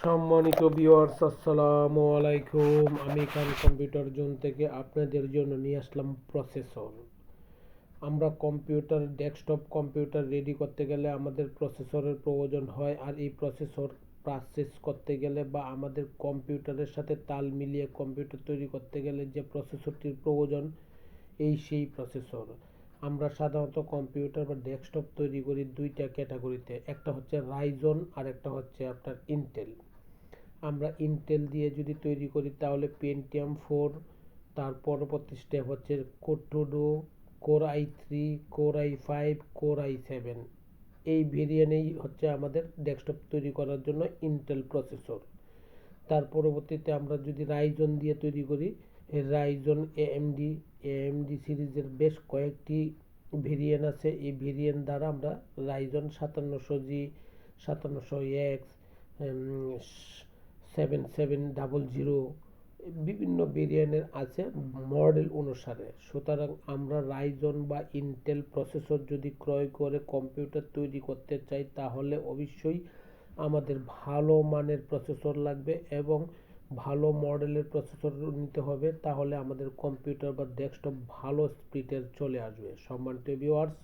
সম্মানিত ভিউয়ার্স, আসসালামু আলাইকুম। আমি খান কম্পিউটার জোন থেকে আপনাদের জন্য নিয়ে আসলাম প্রসেসর। আমরা ডেস্কটপ কম্পিউটার রেডি করতে গেলে আমাদের প্রসেসরের প্রয়োজন হয়, আর এই প্রসেসর প্রসেস করতে গেলে বা আমাদের কম্পিউটারের সাথে তাল মিলিয়ে কম্পিউটার তৈরি করতে গেলে যে প্রসেসরটির প্রয়োজন, সেই প্রসেসর। আমরা সাধারণত কম্পিউটার বা ডেস্কটপ তৈরি করি দুইটা ক্যাটাগরিতে, একটা হচ্ছে রাইজন আর একটা হচ্ছে আপনার ইন্টেল। আমরা ইন্টেল দিয়ে যদি তৈরি করি তাহলে পেন্টিয়াম 4, তার পরবর্তী স্টেপ হচ্ছে কোর2ডু, core i3, core i5, core i7। এই ভেরিয়েন্টেই হচ্ছে আমাদের ডেস্কটপ তৈরি করার জন্য ইন্টেল প্রসেসর। তার পরবর্তীতে আমরা যদি রাইজন দিয়ে তৈরি করি, রাইজন এএমডি সিরিজের বেশ কয়েকটি ভেরিয়েন্ট আছে। এই ভেরিয়েন্ট দ্বারা আমরা রাইজন 5700G, 5700X, 7700, বিভিন্ন ভেরিয়েন্টের আছে মডেল অনুসারে। সুতরাং আমরা রাইজন বা ইন্টেল প্রসেসর যদি ক্রয় করে কম্পিউটার তৈরি করতে চাই তাহলে অবশ্যই আমাদের ভালো মানের প্রসেসর লাগবে এবং ভালো মডেলের প্রসেসর নিতে হবে, তাহলে আমাদের কম্পিউটার বা ডেস্কটপ ভালো স্পিডের চলে আসবে। সম্মানিত ভিউয়ার্স,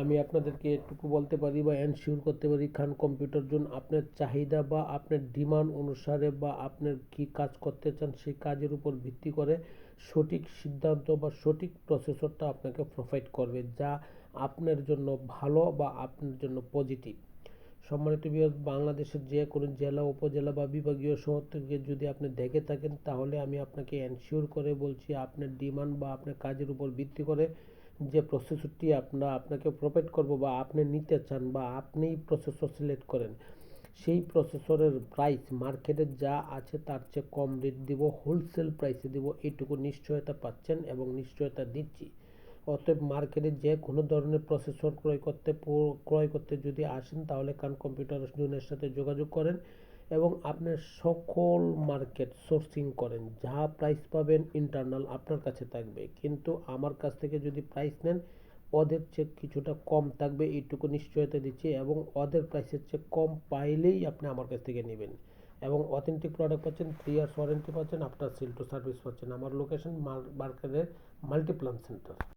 আমি আপনাদেরকে এটুকু বলতে পারি বা এনশিওর করতে পারি, খান কম্পিউটার জোন আপনার চাহিদা বা আপনার ডিমান্ড অনুসারে বা আপনার কি কাজ করতে চান সেই কাজের উপর ভিত্তি করে সঠিক সিদ্ধান্ত বা সঠিক প্রসেসরটা আপনাকে প্রোভাইড করবে, যা আপনার জন্য ভালো বা আপনার জন্য পজিটিভ। সম্মানিত ভিউয়ার্স, বাংলাদেশের যে কোনো জেলা, উপজেলা বা বিভাগীয় শহর থেকে যদি আপনি দেখে থাকেন তাহলে আমি আপনাকে এনশিওর করে বলছি আপনার ডিমান্ড বা আপনার কাজের উপর ভিত্তি করে যে প্রসেসরটি আপনাকে প্রোভাইড করব বা আপনি নিতে চান বা আপনি প্রসেসর সিলেক্ট করেন, সেই প্রসেসরের প্রাইস মার্কেটে যা আছে তার চেয়ে কম রেট দিব, হোলসেল প্রাইসে দিব, এইটুকু নিশ্চয়তা পাচ্ছেন এবং নিশ্চয়তা দিচ্ছি। অতএব মার্কেটে যে কোনো ধরনের প্রসেসর ক্রয় করতে যদি আসেন তাহলে খান কম্পিউটার জোনের সাথে যোগাযোগ করেন এবং আপনার সকল মার্কেট সোর্সিং করেন। যা প্রাইস পাবেন ইন্টারনাল আপনার কাছে থাকবে, কিন্তু আমার কাছ থেকে যদি প্রাইস নেন ওদের চেয়ে কিছুটা কম থাকবে, এইটুকু নিশ্চয়তা দিচ্ছি। এবং ওদের প্রাইসের চেয়ে কম পাইলেই আপনি আমার কাছ থেকে নেবেন এবং অথেন্টিক প্রোডাক্ট পাচ্ছেন, 3 ইয়ার্স ওয়ারেন্টি পাচ্ছেন, আপনার সেল টু সার্ভিস পাচ্ছেন। আমার লোকেশন মার্কেটের মাল্টিপ্লান সেন্টার।